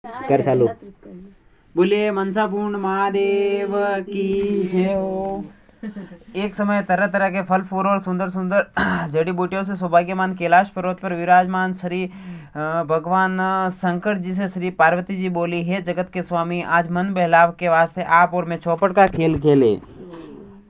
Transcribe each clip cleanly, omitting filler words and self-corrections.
कर चालू। बोलिए मनसापूर्ण महादेव की जय हो। एक समय तरह तरह के फल फूल और सुंदर सुंदर जड़ी बूटियों से सौभाग्यमान कैलाश पर्वत पर विराजमान श्री भगवान शंकर जी से श्री पार्वती जी बोली, हे जगत के स्वामी, आज मन बहलाव के वास्ते आप और मैं चौपट का खेल खेले।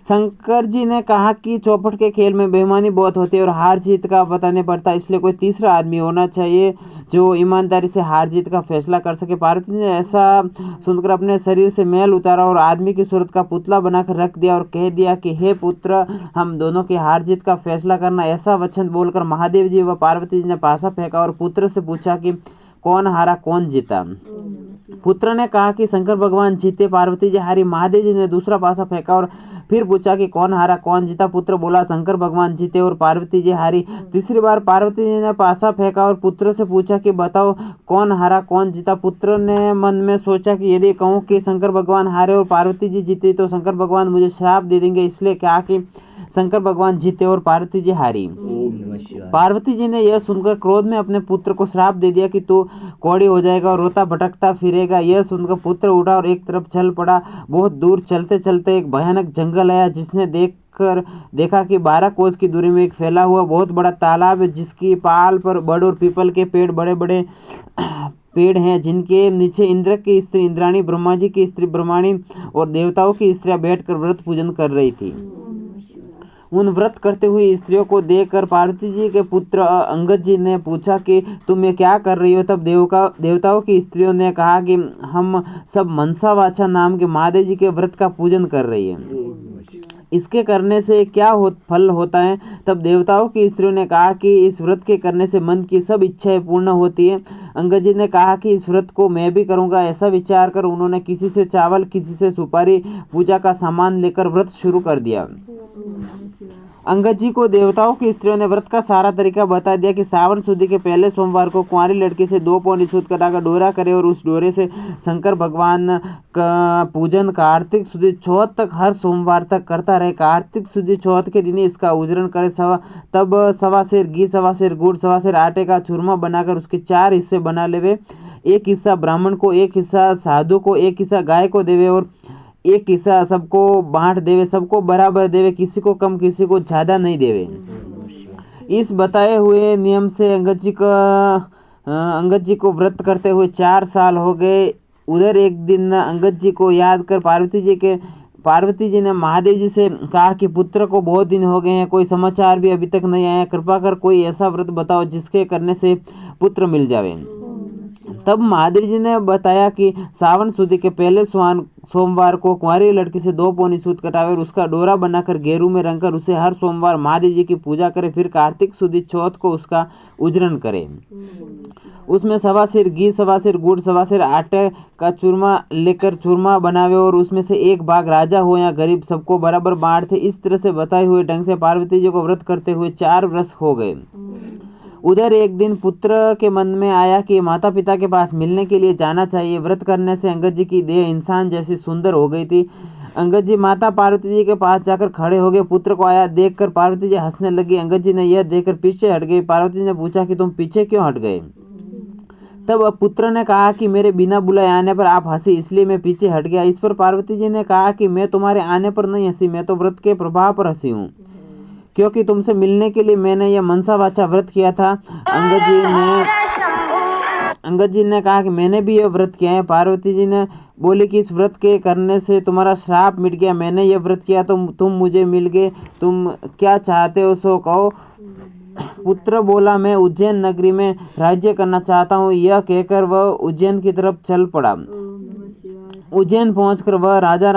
शंकर जी ने कहा कि चौपट के खेल में बेईमानी बहुत होती है और हार जीत का पता नहीं पड़ता, इसलिए कोई तीसरा आदमी होना चाहिए जो ईमानदारी से हार जीत का फैसला कर सके। पार्वती ने ऐसा सुनकर अपने शरीर से मैल उतारा और आदमी की सूरत का पुतला बनाकर रख दिया और कह दिया कि हे पुत्र, हम दोनों की हार जीत का फैसला करना। ऐसा वचन बोलकर महादेव जी व पार्वती जी ने पासा फेंका और पुत्र से पूछा कि कौन हारा कौन जीता। पुत्र ने कहा कि शंकर भगवान जीते, पार्वती जी हारी। महादेव जी ने दूसरा पासा फेंका और फिर पूछा कि कौन हारा कौन जीता। पुत्र बोला शंकर भगवान जीते और पार्वती जी हारी। तीसरी बार पार्वती जी ने पासा फेंका और पुत्र से पूछा कि बताओ कौन हारा कौन जीता। पुत्र ने मन में सोचा कि यदि कहूँ कि शंकर भगवान हारे और पार्वती जी जीती तो शंकर भगवान मुझे श्राप दे देंगे, इसलिए कहा कि शंकर भगवान जीते और पार्वती जी हारी। पार्वती जी ने यह सुनकर क्रोध में अपने पुत्र को श्राप दे दिया कि तू कौड़ी हो जाएगा और रोता भटकता फिरेगा। यह सुनकर पुत्र उठा और एक तरफ चल पड़ा। बहुत दूर चलते चलते एक भयानक जंगल आया, जिसने देखा कि 12 कोस की दूरी में एक फैला हुआ बहुत बड़ा तालाब है, जिसकी पाल पर बड़ और पीपल के पेड़ बड़े बड़े पेड़ हैं, जिनके नीचे इंद्र की स्त्री इंद्राणी, ब्रह्मा जी की स्त्री ब्रह्माणी और देवताओं की स्त्रियां बैठकर व्रत पूजन कर रही थी। उन व्रत करते हुए स्त्रियों को देखकर पार्वती जी के पुत्र अंगद जी ने पूछा कि तुम ये क्या कर रही हो। तब देवताओं की स्त्रियों ने कहा कि हम सब मनसा वाचा नाम के महादेव जी के व्रत का पूजन कर रही है, इसके करने से क्या फल होता है। तब देवताओं की स्त्रियों ने कहा कि इस व्रत के करने से मन की सब इच्छाएं पूर्ण होती है। अंगद जी ने कहा कि इस व्रत को मैं भी करूंगा। ऐसा विचार कर उन्होंने किसी से चावल किसी से सुपारी पूजा का सामान लेकर व्रत शुरू कर दिया। अंगद जी को देवताओं की स्त्रियों ने व्रत का सारा तरीका बता दिया कि सावन सुदी के पहले सोमवार को कुंवारी लड़की से 2 पौनी सूत कटाकर डोरा करे और उस डोरे से शंकर भगवान का पूजन कार्तिक सुदी चौथ तक हर सोमवार तक करता रहे। कार्तिक सुदी चौथ के दिन ही इसका उजरण करे। तब सवा सेर घी, सवा सेर गुड़, सवा सेर आटे का चूरमा बनाकर उसके 4 हिस्से बना लेवे। एक हिस्सा ब्राह्मण को, एक हिस्सा साधु को, एक हिस्सा गाय को देवे और एक हिस्सा सबको बांट देवे। सबको बराबर देवे, किसी को कम किसी को ज्यादा नहीं देवे। इस बताए हुए नियम से अंगद जी को व्रत करते हुए 4 साल हो गए। उधर एक दिन अंगद जी को याद कर पार्वती जी ने महादेव जी से कहा कि पुत्र को बहुत दिन हो गए हैं, कोई समाचार भी अभी तक नहीं आया, कृपा कर कोई ऐसा व्रत बताओ जिसके करने से पुत्र मिल जावे। तब महादेव जी ने बताया कि सावन सुदी के पहले सोमवार को कुंवारी लड़की से 2 पौनी सूत कटावे और उसका डोरा बनाकर गेरू में रंगकर उसे हर सोमवार महादेव जी की पूजा करे। फिर कार्तिक सुदी चौथ को उसका उजरण करे। उसमें सवा सेर घी, सवा सेर गुड़, सवा सेर आटे का चूरमा लेकर चूरमा बनावे और उसमें से एक भाग राजा हो या गरीब सबको बराबर बांट थे। इस तरह से बताए हुए ढंग से पार्वती जी को व्रत करते हुए 4 वर्ष हो गए। उधर एक दिन पुत्र के मन में आया कि माता पिता के पास मिलने के लिए जाना चाहिए। व्रत करने से अंगद जी की देह इंसान जैसी सुंदर हो गई थी। अंगद जी माता पार्वती जी के पास जाकर खड़े हो गए। पुत्र को आया देखकर पार्वती जी हंसने लगी। अंगद जी ने यह देखकर पीछे हट गई। पार्वती जी ने पूछा कि तुम पीछे क्यों हट गए। तब पुत्र ने कहा कि मेरे बिना बुलाए आने पर आप हंसी, इसलिए मैं पीछे हट गया। इस पर पार्वती जी ने कहा कि मैं तुम्हारे आने पर नहीं हंसी, मैं तो व्रत के प्रभाव पर हंसी हूँ, क्योंकि तुमसे मिलने के लिए मैंने यह मनसा वाचा व्रत किया था। अंगद जी ने कहा कि मैंने भी यह व्रत किया है। पार्वती जी ने बोली कि इस व्रत के करने से तुम्हारा श्राप मिट गया। मैंने यह व्रत किया तो तुम मुझे मिल गए। तुम क्या चाहते हो सो कहो। पुत्र बोला मैं उज्जैन नगरी में राज्य करना चाहता हूँ। यह कहकर वह उज्जैन की तरफ चल पड़ा। उज्जैन पहुंचकर वह राजा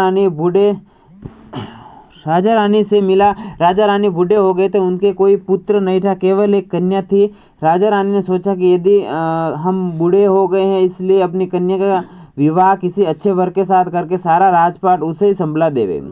रानी से मिला। राजा रानी बूढ़े हो गए थे, उनके कोई पुत्र नहीं था, केवल एक कन्या थी। राजा रानी ने सोचा कि यदि हम बूढ़े हो गए हैं, इसलिए अपनी कन्या का विवाह किसी अच्छे वर के साथ करके सारा राजपाट उसे ही संभला देवे।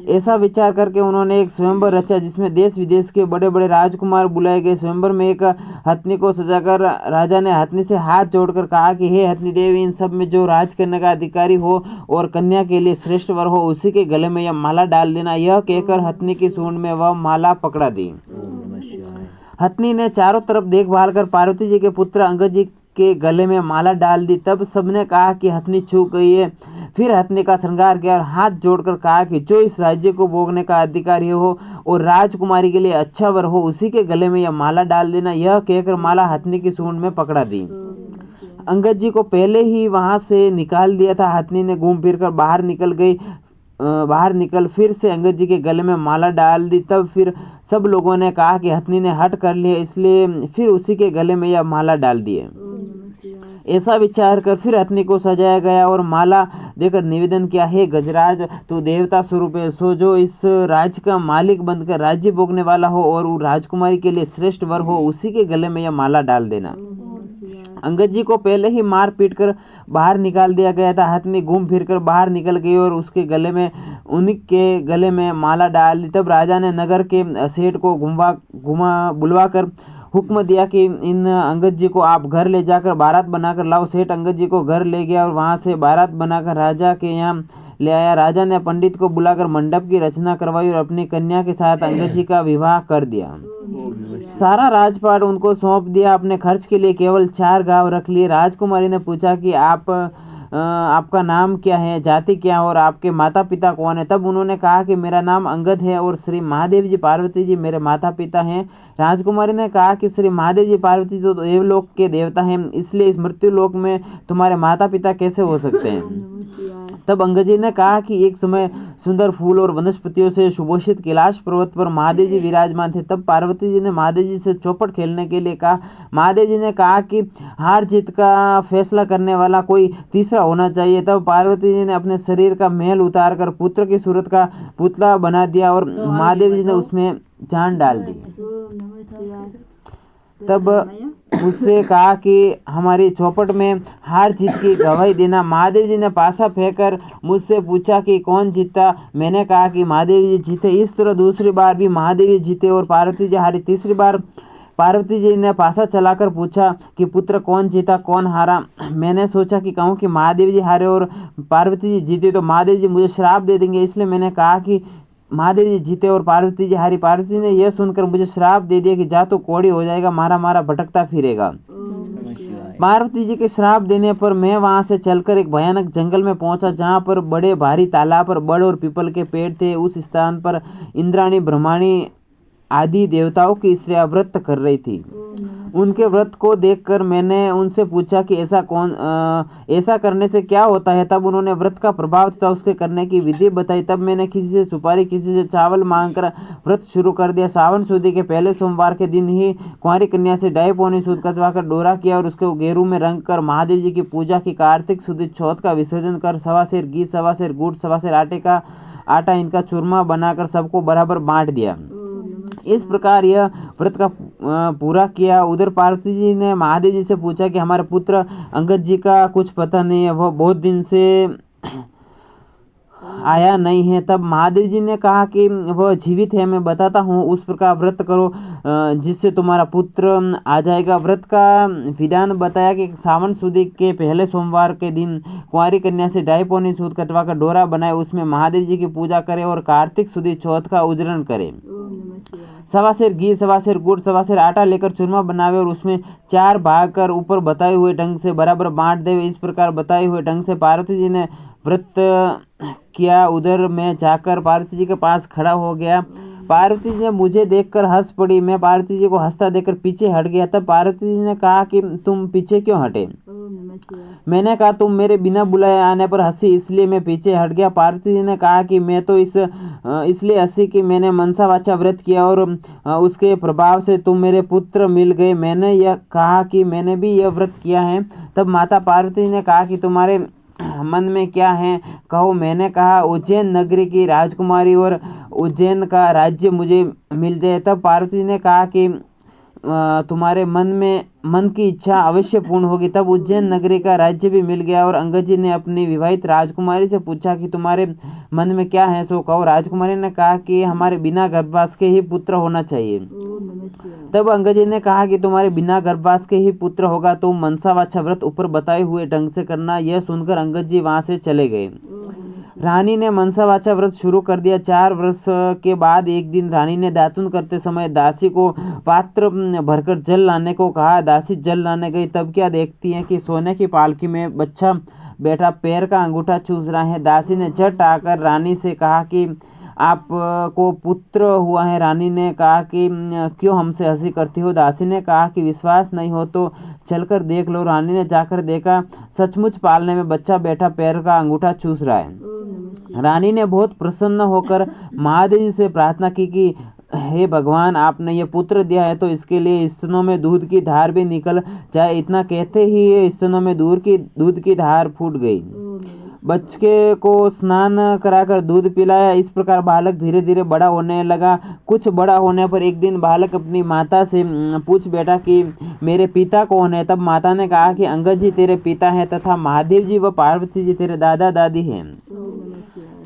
ऐसा विचार करके उन्होंने एक स्वयंवर रचा, जिसमें देश विदेश के बड़े बड़े राजकुमार बुलाए गए। स्वयंवर में एक हथनी को सजाकर राजा ने हथनी से हाथ जोड़कर कहा कि हे हथनी देवी, इन सब में जो राज करने का अधिकारी हो और कन्या के लिए श्रेष्ठ वर हो, उसी के गले में यह माला डाल देना। यह कहकर हथनी की सूंड में वह माला पकड़ा दी। हथनी ने चारों तरफ देखभाल कर पार्वती जी के पुत्र अंगद जी के गले में माला डाल दी। तब सबने कहा कि हथनी चूक गई है। फिर हथनी का श्रृंगार किया और हाथ जोड़कर कहा कि जो इस राज्य को भोगने का अधिकारी हो और राजकुमारी के लिए अच्छा वर हो, उसी के गले में यह माला डाल देना। यह कहकर माला हथनी की सूंड में पकड़ा दी। अंगद जी को पहले ही वहां से निकाल दिया था। हथनी ने घूम फिर कर बाहर निकल फिर से अंगद जी के गले में माला डाल दी। तब फिर सब लोगों ने कहा कि हथनी ने हट कर लिया, इसलिए फिर उसी के गले में यह माला डाल दिए। ऐसा विचार कर फिर हथनी को सजाया गया और माला देकर निवेदन किया, हे गजराज, तू देवता स्वरूप है, सो जो इस राज्य का मालिक बनकर राज्य भोगने वाला हो और वो राजकुमारी के लिए श्रेष्ठ वर हो, उसी के गले में यह माला डाल देना। अंगद जी को पहले ही मार पीट कर बाहर निकाल दिया गया था। हथनी घूम फिर कर बाहर निकल गई और उसके गले में उन्हीं के गले में माला डाल दी। तब राजा ने नगर के सेठ को बुलवाकर हुक्म दिया कि इन अंगद जी को आप घर ले जाकर बारात बनाकर लाओ। सेठ अंगद जी को घर ले गया और वहां से बारात बनाकर राजा के यहाँ ले आया। राजा ने पंडित को बुलाकर मंडप की रचना करवाई और अपनी कन्या के साथ अंगद जी का विवाह कर दिया। सारा राजपाट उनको सौंप दिया। अपने खर्च के लिए केवल 4 गांव रख लिए। राजकुमारी ने पूछा कि आपका नाम क्या है, जाति क्या है और आपके माता पिता कौन है। तब उन्होंने कहा कि मेरा नाम अंगद है और श्री महादेव जी पार्वती जी मेरे माता पिता हैं। राजकुमारी ने कहा कि श्री महादेव जी पार्वती तो देवलोक के देवता हैं, इसलिए इस मृत्यु लोक में तुम्हारे माता पिता कैसे हो सकते हैं। तब अंगद जी ने कहा कि एक समय सुंदर फूल और वनस्पतियों से सुभूषित कैलाश पर्वत पर महादेव जी विराजमान थे। तब पार्वती जी ने महादेव जी से चौपट खेलने के लिए कहा। महादेव जी ने कहा कि हार जीत का फैसला करने वाला कोई तीसरा होना चाहिए। तब पार्वती जी ने अपने शरीर का मैल उतार कर पुत्र की सूरत का पुतला बना दिया और महादेव जी ने उसमें जान डाल दी। तब उससे कहा कि हमारी चौपट में हार जीत की गवाही देना। महादेव जी ने पासा फेंककर मुझसे पूछा कि कौन जीता। मैंने कहा कि महादेव जी जीते। इस तरह दूसरी बार भी महादेव जी जीते और पार्वती जी हारी। तीसरी बार पार्वती जी ने पासा चलाकर पूछा कि पुत्र कौन जीता कौन हारा। मैंने सोचा कि कहूँ कि महादेव जी हारे और पार्वती जी जीते तो महादेव जी मुझे श्राप दे देंगे, इसलिए मैंने कहा कि महादेव जी जीते और पार्वती जी हारी। पार्वती जी ने यह सुनकर मुझे श्राप दे दिया कि जा तो कोड़ी हो जाएगा, मारा मारा भटकता फिरेगा। पार्वती जी के श्राप देने पर मैं वहां से चलकर एक भयानक जंगल में पहुंचा, जहां पर बड़े भारी तालाब पर बड़ और पीपल के पेड़ थे। उस स्थान पर इंद्राणी ब्रह्माणी आदि देवताओं की स्त्रियां व्रत कर रही थी। उनके व्रत को देखकर मैंने उनसे पूछा कि ऐसा करने से क्या होता है। तब उन्होंने व्रत का प्रभाव तथा उसके करने की विधि बताई। तब मैंने किसी से सुपारी किसी से चावल मांगकर व्रत शुरू कर दिया। सावन सूदी के पहले सोमवार के दिन ही कुंवारी कन्या से 2.5 पौनी सूद कतवाकर डोरा किया और उसको गेरू में रंग कर महादेव जी की पूजा की। कार्तिक सुदी चौथ का विसर्जन कर 1.25 सेर घी 1.25 सेर गुड़ 1.25 सेर आटा इनका चूरमा बनाकर सबको बराबर बांट दिया। इस प्रकार यह व्रत का पूरा किया। उधर पार्वती जी ने महादेव जी से पूछा कि हमारे पुत्र अंगद जी का कुछ पता नहीं है, वह बहुत दिन से आया नहीं है। तब महादेव जी ने कहा कि वह जीवित है, मैं बताता हूँ, उस प्रकार व्रत करो जिससे तुम्हारा पुत्र आ जाएगा। व्रत का विधान बताया कि सावन सुदी के पहले सोमवार के दिन कुंवारी कन्या से 2.5 पौनी सूद कतवा का डोरा बनाए, उसमें महादेव जी की पूजा करे और कार्तिक सुदी चौथ का उजरण करे। 1.25 सेर घी 1.25 सेर गुड़ 1.25 सेर आटा लेकर चूरमा बनावे और उसमें 4 भाग कर ऊपर बताए हुए ढंग से बराबर बांट देवे। इस प्रकार बताए हुए ढंग से पार्वती जी ने व्रत किया। उधर मैं जाकर पार्वती जी के पास खड़ा हो गया। पार्वती जी ने मुझे देखकर हंस पड़ी। मैं पार्वती जी को हंसता देखकर पीछे हट गया। तब पार्वती जी ने कहा कि तुम पीछे क्यों हटे। मैंने कहा तुम मेरे बिना बुलाए आने पर हंसी, इसलिए मैं पीछे हट गया। पार्वती जी ने कहा कि मैं तो इसलिए हंसी कि मैंने मनसा वाचा व्रत किया और उसके प्रभाव से तुम मेरे पुत्र मिल गए। मैंने यह कहा कि मैंने भी यह व्रत किया है। तब माता पार्वती ने कहा कि तुम्हारे मन में क्या है कहो। मैंने कहा उज्जैन नगरी की राजकुमारी और उज्जैन का राज्य मुझे मिल जाए। तब पार्वती ने कहा कि तुम्हारे मन की इच्छा अवश्य पूर्ण होगी। तब उज्जैन नगरी का राज्य भी मिल गया और अंगद जी ने अपनी विवाहित राजकुमारी से पूछा कि तुम्हारे मन में क्या है सो कहो। राजकुमारी ने कहा कि हमारे बिना गर्भवास के ही पुत्र होना चाहिए। तब अंगद जी ने कहा कि तुम्हारे बिना गर्भवास के ही पुत्र होगा तो मनसा वाचा व्रत ऊपर बताए हुए ढंग से करना। यह सुनकर अंगद जी वहां से चले गए। रानी ने मनसावाचा व्रत शुरू कर दिया। 4 वर्ष के बाद एक दिन रानी ने दातुन करते समय दासी को पात्र भरकर जल लाने को कहा। दासी जल लाने गई, तब क्या देखती है कि सोने की पालकी में बच्चा बैठा पैर का अंगूठा चूस रहा है। दासी ने झट आकर रानी से कहा कि आपको पुत्र हुआ है। रानी ने कहा कि क्यों हमसे हंसी करती हो। दासी ने कहा कि विश्वास नहीं हो तो चलकर देख लो। रानी ने जाकर देखा, सचमुच पालने में बच्चा बैठा पैर का अंगूठा चूस रहा है। रानी ने बहुत प्रसन्न होकर महादेव जी से प्रार्थना की कि हे भगवान, आपने ये पुत्र दिया है तो इसके लिए स्तनों में दूध की धार भी निकल जाए। इतना कहते ही स्तनों में दूध की धार फूट गई। बच्चे को स्नान कराकर दूध पिलाया। इस प्रकार बालक धीरे धीरे बड़ा होने लगा। कुछ बड़ा होने पर एक दिन बालक अपनी माता से पूछ बैठा कि मेरे पिता कौन है। तब माता ने कहा कि अंगद जी तेरे पिता हैं तथा महादेव जी व पार्वती जी तेरे दादा दादी हैं।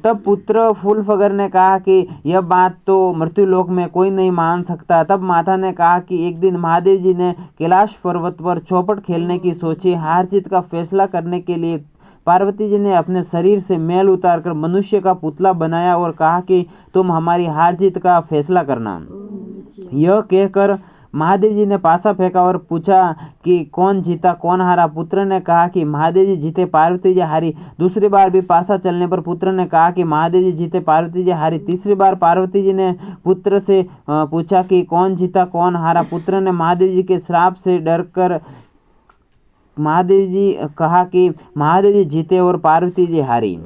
तब पुत्र फूलफगर ने कहा कि यह बात तो मृत्युलोक में कोई नहीं मान सकता। तब माता ने कहा कि एक दिन महादेव जी ने कैलाश पर्वत पर चौपट खेलने की सोची। हार जीत का फैसला करने के लिए पार्वती जी ने अपने शरीर से मैल उतारकर मनुष्य का पुतला बनाया और कहा कि तुम हमारी हार जीत का फैसला करना। यह कहकर महादेव जी ने पासा फेंका और पूछा कि कौन जीता कौन हारा। पुत्र ने कहा कि महादेव जी जीते, पार्वती जी हारी। दूसरी बार भी पासा चलने पर पुत्र ने कहा कि महादेव जी जीते, पार्वती जी हारी। तीसरी बार पार्वती जी ने पुत्र से पूछा कि कौन जीता कौन हारा। पुत्र ने महादेव जी के श्राप से डरकर महादेव जी कहा कि महादेव जी जीते और पार्वती जी हारी।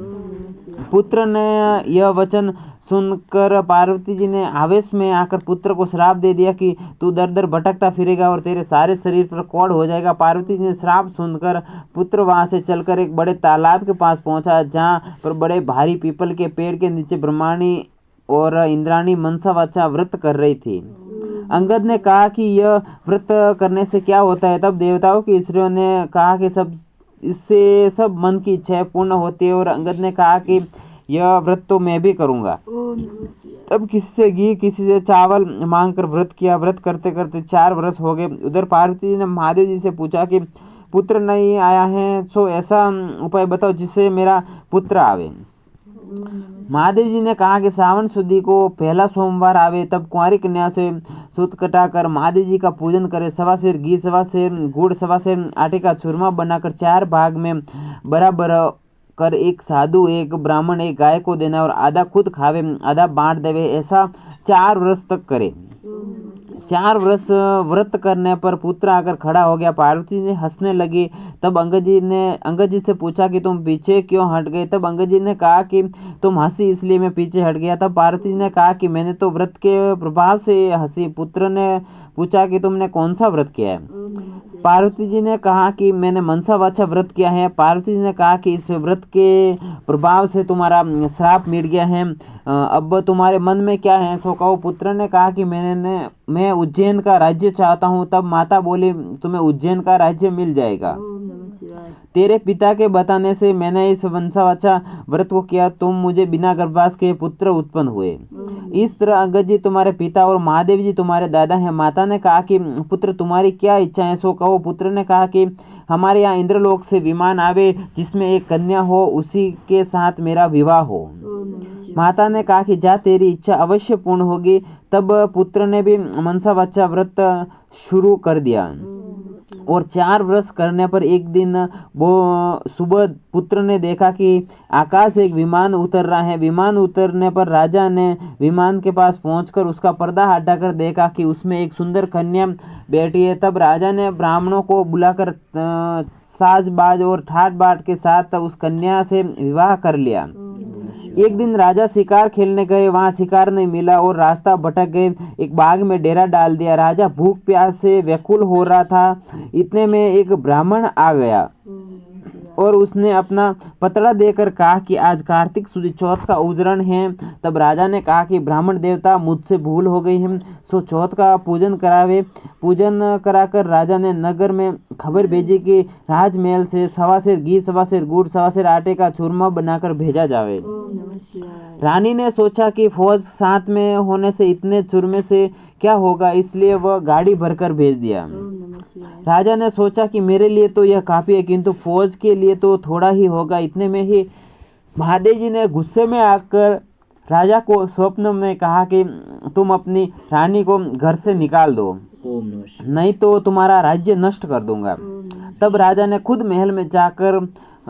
पुत्र ने यह वचन सुनकर पार्वती जी ने आवेश में आकर पुत्र को श्राप दे दिया कि तू दर दर भटकता फिरेगा और तेरे सारे शरीर पर कोढ़ हो जाएगा। पार्वती जी ने श्राप सुनकर पुत्र वहां से चलकर एक बड़े तालाब के पास पहुंचा, जहां पर बड़े भारी पीपल के पेड़ के नीचे ब्रह्माणी और इंद्राणी मनसावाचा व्रत कर रही थी। अंगद ने कहा कि यह व्रत करने से क्या होता है। तब देवताओं की स्त्रियों ने कहा कि इससे सब मन की इच्छाएं पूर्ण होती है। और अंगद ने कहा कि यह व्रत तो मैं भी करूंगा। तब किसी से घी किसी से चावल मांग कर व्रत किया। व्रत करते करते 4 वर्ष हो गए। उधर पार्वती जी ने महादेव जी से पूछा कि पुत्र नहीं आया है, सो ऐसा उपाय बताओ जिससे मेरा पुत्र आवे। महादेव जी ने कहा कि सावन शुद्धि को पहला सोमवार आवे, तब कुंवारी कन्या से सूत कटाकर महादेव जी का पूजन करे। 1.25 सेर घी, 1.25 सेर गुड़, 1.25 सेर आटे का चूरमा बनाकर 4 भाग में बराबर कर एक साधु एक ब्राह्मण एक गाय को देना और आधा खुद खावे आधा बांट देवे। ऐसा 4 वर्ष तक करे। 4 वर्ष व्रत करने पर पुत्र आकर खड़ा हो गया। पार्वती जी हंसने लगी। तब अंगद जी से पूछा कि तुम पीछे क्यों हट गए। तब अंगद जी ने कहा कि तुम हंसी इसलिए मैं पीछे हट गया। तब पार्वती जी ने कहा कि मैंने तो व्रत के प्रभाव से हंसी। पुत्र ने पूछा कि तुमने कौन सा व्रत किया है। पार्वती जी ने कहा कि मैंने मनसावाचा व्रत किया है। पार्वती जी ने कहा कि इस व्रत के प्रभाव से तुम्हारा श्राप मिट गया है। अब तुम्हारे मन में क्या है सो कहो। पुत्र ने कहा कि मैं उज्जैन का राज्य चाहता हूँ। तब माता बोली तुम्हें उज्जैन का राज्य मिल जाएगा। तेरे पिता के बताने से मैंने इस मनसावाचा व्रत को किया। तुम मुझे बिना गर्भवास के पुत्र उत्पन्न हुए। इस तरह अंगद जी तुम्हारे पिता और महादेव जी तुम्हारे दादा हैं। माता ने कहा कि पुत्र तुम्हारी क्या इच्छा है सो कहो। पुत्र ने कहा कि हमारे यहाँ इंद्रलोक से विमान आवे जिसमें एक कन्या हो, उसी के साथ मेरा विवाह हो। माता ने कहा कि जा तेरी इच्छा अवश्य पूर्ण होगी। तब पुत्र ने भी मनसावाचा व्रत शुरू कर दिया और 4 वर्ष करने पर एक दिन वो सुबह पुत्र ने देखा कि आकाश एक विमान उतर रहा है। विमान उतरने पर राजा ने विमान के पास पहुंचकर उसका पर्दा हटाकर देखा कि उसमें एक सुंदर कन्या बैठी है। तब राजा ने ब्राह्मणों को बुलाकर साज बाज और ठाट बाट के साथ उस कन्या से विवाह कर लिया। एक दिन राजा शिकार खेलने गए, वहां शिकार नहीं मिला और रास्ता भटक गए। एक बाग में डेरा डाल दिया। राजा भूख प्यास से व्याकुल हो रहा था। इतने में एक ब्राह्मण आ गया और उसने अपना पतड़ा देकर कहा कि आज कार्तिक सुदी चौथ का उजरण है। तब राजा ने कहा कि ब्राह्मण देवता मुझसे भूल हो गई है, सो चौथ का पूजन करावे। पूजन कराकर राजा ने नगर में खबर भेजी कि राजमहल से 1.25 सेर घी, 1.25 सेर गुड़, 1.25 सेर आटे का चूरमा बनाकर भेजा जावे। रानी ने सोचा कि फौज साथ में होने से इतने चूरमे से क्या होगा, इसलिए वह गाड़ी भरकर भेज दिया। राजा ने सोचा कि मेरे लिए तो यह काफी है, किंतु फौज के लिए तो थोड़ा ही होगा। इतने में ही महादेव जी ने गुस्से में आकर राजा को स्वप्न में कहा कि तुम अपनी रानी को घर से निकाल दो, नहीं तो तुम्हारा राज्य नष्ट कर दूंगा। तब राजा ने खुद महल में जाकर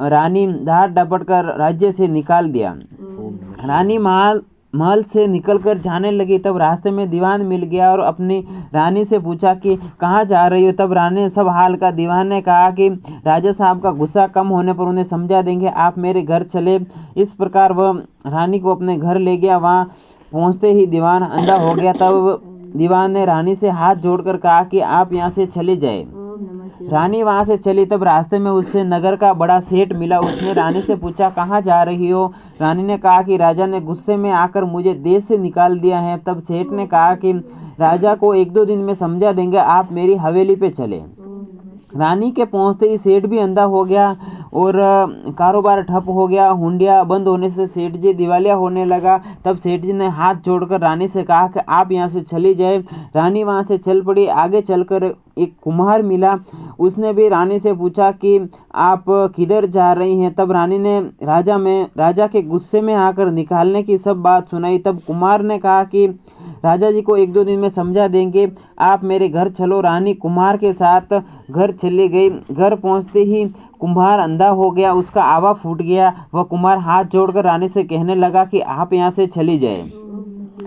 रानी डांट डपट कर राज्य से निकाल दिया। रानी महल से निकलकर जाने लगी। तब रास्ते में दीवान मिल गया और अपनी रानी से पूछा कि कहाँ जा रही हो। तब रानी ने सब हाल का दीवान ने कहा कि राजा साहब का गुस्सा कम होने पर उन्हें समझा देंगे, आप मेरे घर चले। इस प्रकार वह रानी को अपने घर ले गया। वहाँ पहुँचते ही दीवान अंधा हो गया। तब दीवान ने रानी से हाथ जोड़कर कहा कि आप यहाँ से चली जाए। रानी वहाँ से चली। तब रास्ते में उससे नगर का बड़ा सेठ मिला। उसने रानी से पूछा कहाँ जा रही हो। रानी ने कहा कि राजा ने गुस्से में आकर मुझे देश से निकाल दिया है। तब सेठ ने कहा कि राजा को 1-2 दिन में समझा देंगे, आप मेरी हवेली पे चले। रानी के पहुंचते ही सेठ भी अंधा हो गया और कारोबार ठप हो गया। हुंडिया बंद होने से सेठ जी दिवालिया होने लगा। तब सेठ जी ने हाथ जोड़कर रानी से कहा कि आप यहाँ से चली जाए। रानी वहाँ से चल पड़ी। आगे चलकर एक कुम्हार मिला। उसने भी रानी से पूछा कि आप किधर जा रही हैं। तब रानी ने राजा के गुस्से में आकर निकालने की सब बात सुनाई। तब कुम्हार ने कहा कि राजा जी को 1-2 दिन में समझा देंगे, आप मेरे घर चलो। रानी कुम्हार के साथ घर चली गई। घर पहुंचते ही कुम्हार अंधा हो गया, उसका आवा फूट गया। वह कुम्हार हाथ जोड़कर रानी से कहने लगा कि आप यहाँ से चली जाए।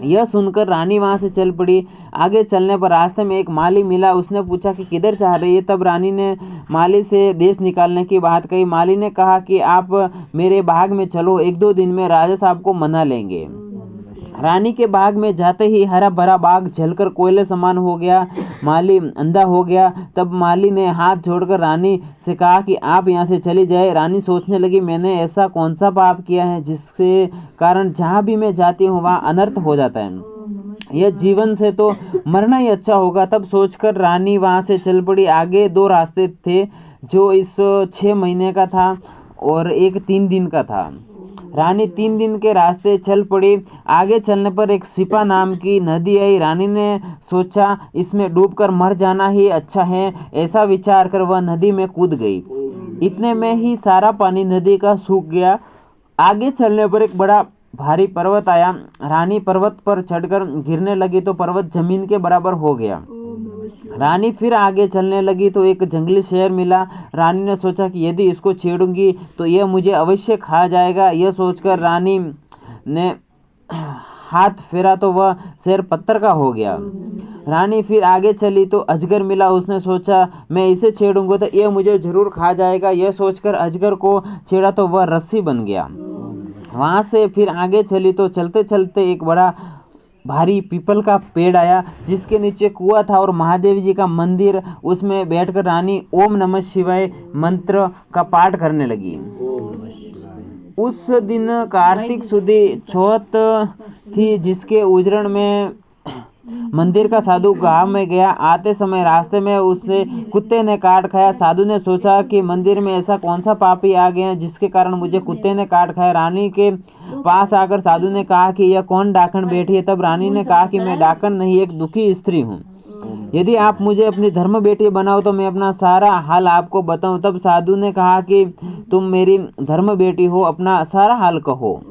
यह सुनकर रानी वहाँ से चल पड़ी। आगे चलने पर रास्ते में एक माली मिला। उसने पूछा कि किधर जा रही है। तब रानी ने माली से देश निकालने की बात कही। माली ने कहा कि आप मेरे बाग में चलो, 1-2 दिन में राजा साहब को मना लेंगे। रानी के बाग में जाते ही हरा भरा बाग जलकर कोयले समान हो गया। माली अंधा हो गया। तब माली ने हाथ जोड़कर रानी से कहा कि आप यहाँ से चली जाए। रानी सोचने लगी, मैंने ऐसा कौन सा पाप किया है जिसके कारण जहाँ भी मैं जाती हूँ वहाँ अनर्थ हो जाता है। यह जीवन से तो मरना ही अच्छा होगा। तब सोचकर रानी वहाँ से चल पड़ी। आगे 2 रास्ते थे, जो इस 6 महीने का था और एक 3 दिन का था। रानी 3 दिन के रास्ते चल पड़ी। आगे चलने पर एक सिपा नाम की नदी आई। रानी ने सोचा इसमें डूबकर मर जाना ही अच्छा है। ऐसा विचार कर वह नदी में कूद गई। इतने में ही सारा पानी नदी का सूख गया। आगे चलने पर एक बड़ा भारी पर्वत आया। रानी पर्वत पर चढ़कर गिरने लगी तो पर्वत जमीन के बराबर हो गया। रानी फिर आगे चलने लगी तो एक जंगली शेर मिला। रानी ने सोचा कि यदि इसको छेड़ूंगी तो यह मुझे अवश्य खा जाएगा। यह सोचकर रानी ने हाथ फेरा तो वह शेर पत्थर का हो गया। रानी फिर आगे चली तो अजगर मिला। उसने सोचा मैं इसे छेड़ूंगा तो यह मुझे जरूर खा जाएगा। यह सोचकर अजगर को छेड़ा तो वह रस्सी बन गया। वहाँ से फिर आगे चली तो चलते चलते एक बड़ा भारी पीपल का पेड़ आया, जिसके नीचे कुआं था और महादेव जी का मंदिर। उसमें बैठकर रानी ओम नमः शिवाय मंत्र का पाठ करने लगी। उस दिन कार्तिक सुदी चौथ थी, जिसके उजरण में मंदिर का साधु गांव में गया। आते समय रास्ते में उसने कुत्ते ने काट खाया। साधु ने सोचा कि मंदिर में ऐसा कौन सा पापी आ गया जिसके कारण मुझे कुत्ते ने काट खाया। रानी के पास आकर साधु ने कहा कि यह कौन डाकन बैठी है। तब रानी ने कहा कि मैं डाकन नहीं, एक दुखी स्त्री हूँ। यदि आप मुझे अपनी धर्म बेटी बनाओ तो मैं अपना सारा हाल आपको बताऊं। तब साधु ने कहा कि तुम मेरी धर्म बेटी हो, अपना सारा हाल कहो।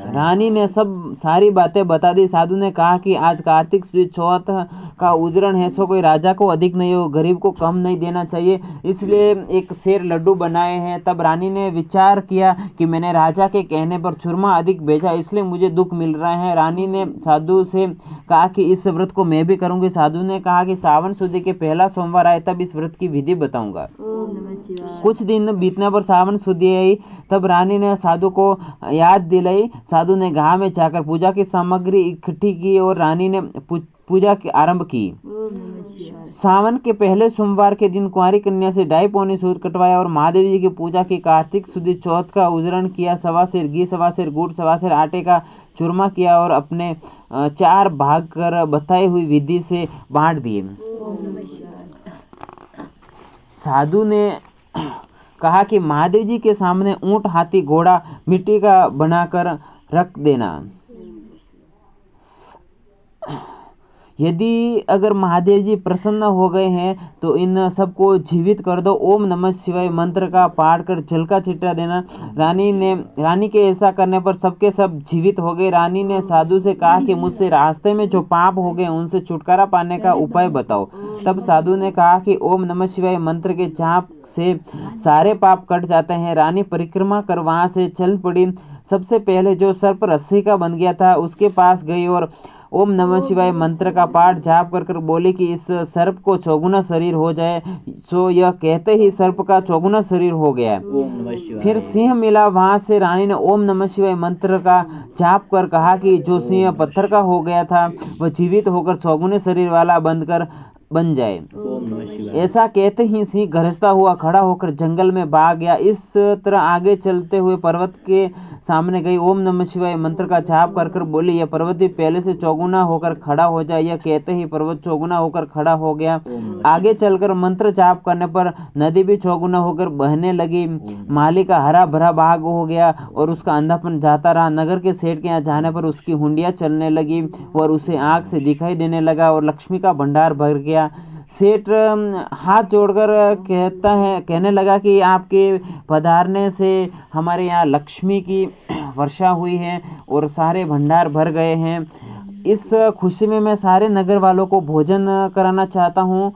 रानी ने सब सारी बातें बता दी। साधु ने कहा कि आज कार्तिक सुद चौथ का उजरण है, सो कोई राजा को अधिक नहीं हो, गरीब को कम नहीं देना चाहिए, इसलिए एक शेर लड्डू बनाए हैं। तब रानी ने विचार किया कि मैंने राजा के कहने पर चूरमा अधिक भेजा, इसलिए मुझे दुख मिल रहा है। रानी ने साधु से कहा कि इस व्रत को मैं भी करूंगी। साधु ने कहा कि सावन सुदी के पहला सोमवार आए तब इस व्रत की विधि बताऊंगा। कुछ दिन बीतने पर सावन सुदी आई। तब रानी ने साधु को याद दिलाई। साधु ने गांव में जाकर पूजा की सामग्री इकट्ठी की और रानी ने पूजा की आरंभ की। सावन के पहले सोमवार के दिन कुंवारी कन्या से 2.5 पौनी सूद कटवाया और महादेव जी की पूजा की। कार्तिक सुदी चौथ का उजरण किया। 1.25 सेर घी, 1.25 सेर गुड़, 1.25 सेर आटे का चूरमा किया और अपने 4 भाग कर बताई हुई विधि से बांट दिए। साधु ने कहा कि महादेव जी के सामने ऊंट, हाथी, घोड़ा मिट्टी का बनाकर रख देना। यदि अगर महादेव जी प्रसन्न हो गए हैं तो इन सबको जीवित कर दो। ओम नमः शिवाय मंत्र का पाठ कर जल का छिट्टा देना। रानी के ऐसा करने पर सबके सब जीवित हो गए। रानी ने साधु से कहा कि मुझसे रास्ते में जो पाप हो गए उनसे छुटकारा पाने का उपाय बताओ। तब साधु ने कहा कि ओम नमः शिवाय मंत्र के जाप से सारे पाप कट जाते हैं। रानी परिक्रमा कर वहां से चल पड़ी। सबसे पहले जो सर्प रस्सी का बन गया था उसके पास गई और ओम नमः शिवाय मंत्र का पाठ जाप कर बोली कि इस सर्प को चौगुना शरीर हो जाए। सो यह कहते ही सर्प का चौगुना शरीर हो गया। फिर सिंह मिला। वहां से रानी ने ओम नमः शिवाय मंत्र का जाप कर कहा कि जो सिंह पत्थर का हो गया था वह जीवित होकर चौगुने शरीर वाला बन जाए। ऐसा कहते ही सिंह गरजता हुआ खड़ा होकर जंगल में भाग गया। इस तरह आगे चलते हुए पर्वत के सामने गई। ओम नमः शिवाय मंत्र का जाप कर बोली यह पर्वत भी पहले से चौगुना होकर खड़ा हो जाए। यह कहते ही पर्वत चौगुना होकर खड़ा हो गया। आगे चलकर मंत्र जाप करने पर नदी भी चौगुना होकर बहने लगी। माली का हरा भरा बाग हो गया और उसका अंधापन जाता रहा। नगर के सेठ के यहाँ जाने पर उसकी हुंडियाँ चलने लगी और उसे आँख से दिखाई देने लगा और लक्ष्मी का भंडार भर गया। सेठ हाथ जोड़कर कहने लगा कि आपके पधारने से हमारे यहाँ लक्ष्मी की वर्षा हुई है और सारे भंडार भर गए हैं। इस खुशी में मैं सारे नगर वालों को भोजन कराना चाहता हूँ।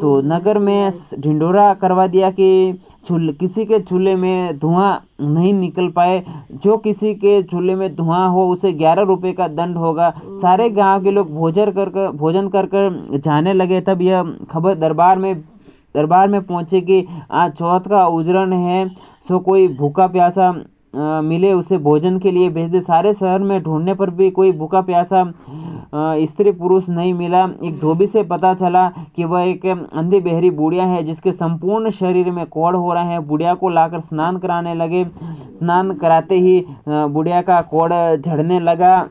तो नगर में ढिंडोरा करवा दिया कि किसी के चूल्हे में धुआं नहीं निकल पाए। जो किसी के चूल्हे में धुआं हो उसे 11 रुपये का दंड होगा। सारे गांव के लोग भोजन कर जाने लगे। तब यह खबर दरबार में पहुंचे कि आज चौथ का उजरण है। सो कोई भूखा प्यासा मिले उसे भोजन के लिए भेज दे। सारे शहर में ढूंढने पर भी कोई भूखा प्यासा स्त्री पुरुष नहीं मिला। एक धोबी से पता चला कि वह एक अंधी बहरी बुढ़िया है जिसके संपूर्ण शरीर में कोढ़ हो रहे हैं। बुढ़िया को लाकर स्नान कराने लगे। स्नान कराते ही बुढ़िया का कोढ़ झड़ने लगा।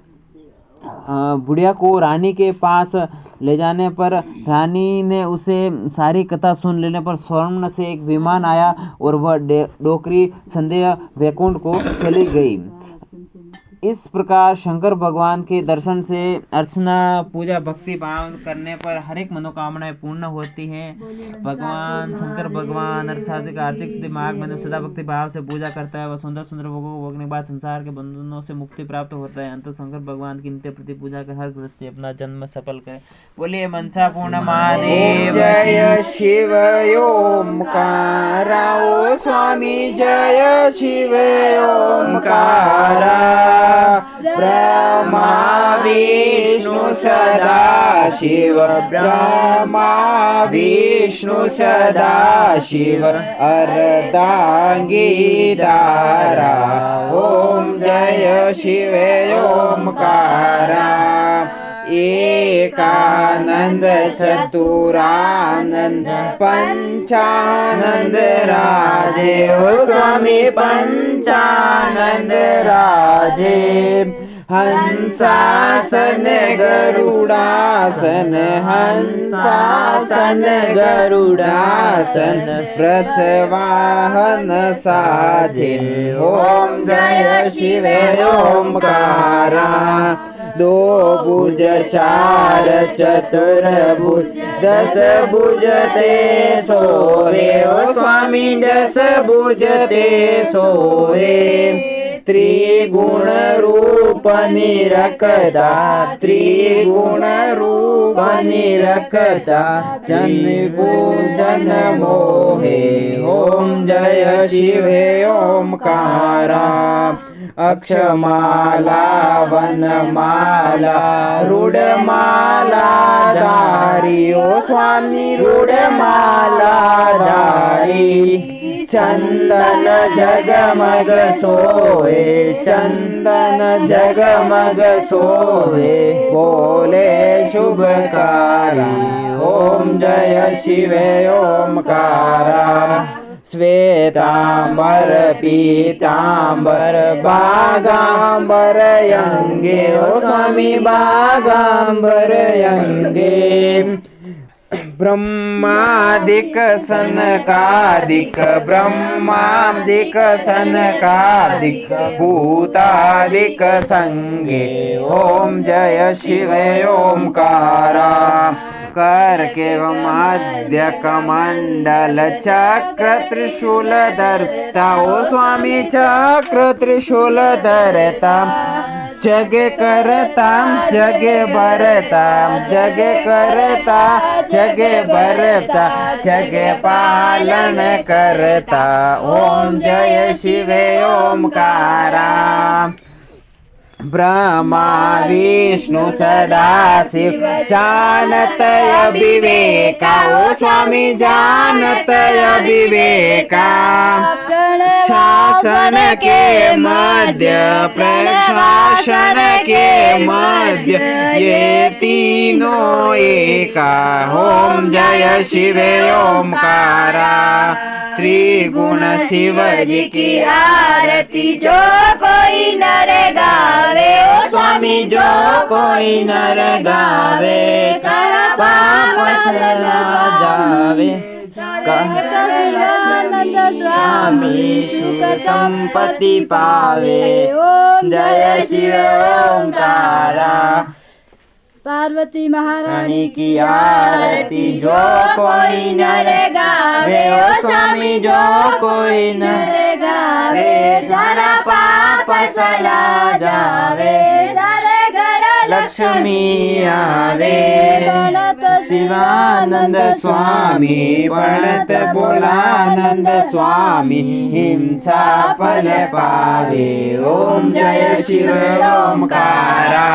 बुढ़िया को रानी के पास ले जाने पर रानी ने उसे सारी कथा सुन लेने पर स्वर्ण से एक विमान आया और वह डोकरी संध्या वैकुंठ को चली गई। इस प्रकार शंकर भगवान के दर्शन से अर्चना पूजा भक्ति भाव करने पर हर एक मनोकामनाएं पूर्ण होती हैं। भगवान शंकर भगवान अर्थात आर्थिक सिद्धि मार्ग में सदा भक्ति भाव से पूजा करता है वह सुंदर सुंदर भोगों को भोगने के बाद संसार के बंधनों से मुक्ति प्राप्त होता है। अंत शंकर भगवान की नित्य प्रति पूजा कर हर गृहस्थी अपना जन्म सफल करे। बोलिए मनसा पूर्ण महादेव जय शिव ओमकारा ओ स्वामी जय शिव ओमकारा ब्रह्मा विष्णु सदा शिव ब्रह्मा विष्णु सदा शिव अर्धांगीदारा ओम जय शिव ओमकारा एकानंद चतुरानंद पंचानंद राजे ओ स्वामी पंचानंद राजे हंसासन गरुडासन हंसासन गरुडासन व्रजवाहन साजे ओम जय शिव ओमकारा दो भुज चार चतुर्भुज 10 भुज ते सोहे ओ स्वामी 10 भुज ते सोहे त्रिगुण रूप निरखता त्रिगुण रूप निरखता जन पूजन मोहे ओम जय शिव ओमकारा अक्षमाला वनमाला रूढ़माला धारी ओ स्वामी रूढ़माला धारी चंदन जगमग सोए चंदन जगमग सोए बोले शुभकारी ओम जय शिव ओमकारा श्वेतांबर पीतांबर बागांबर यंगे ओ स्वामी बागांबर यंगे ब्रह्मादिक सनकादिक ब्रह्मादिक सनकादिक भूतादिक संगे ओम जय शिव ओमकारा करके मध्य कमंडल चक्र त्रिशूल धरता ओ स्वामी चक्र त्रिशूल धरता जगे करता जगे भरता जगे करता जगे भरता जगे पालन करता ओम जय शिव ओमकारा ब्रह्मा विष्णु सदाशिव जानतय विवेका ओ स्वामी जानतय विवेका शासन के मध्य प्रशासन के मध्य ये तीनों एका ओम जय शिव ओमकारा त्रिगुण शिव जी की आरती जो कोई नर गावे ओ स्वामी जो कोई नर गावे कर पाप चला जावे स्वामी सुख संपत्ति पावे जय शिव ओमकारा पार्वती महारानी की आरती जो कोई नर गावे ओ स्वामी जो कोई नर गावे जरा पाप चला जावे जरे घर लक्ष्मी आवे शिवानंद स्वामी पढ़त बोलानंद स्वामी हिंसा फल पावे ओम जय शिव ओमकारा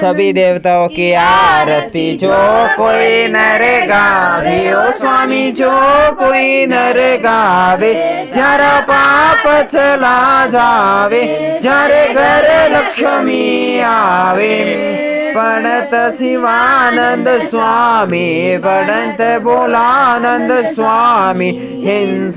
सभी देवताओं की आरती जो कोई नर गावे ओ स्वामी जो कोई नर गावे जरा पाप चला जावे जरे घर लक्ष्मी आवे पढ़त शिवानंद स्वामी पढ़त बोलानंद स्वामी हिंसा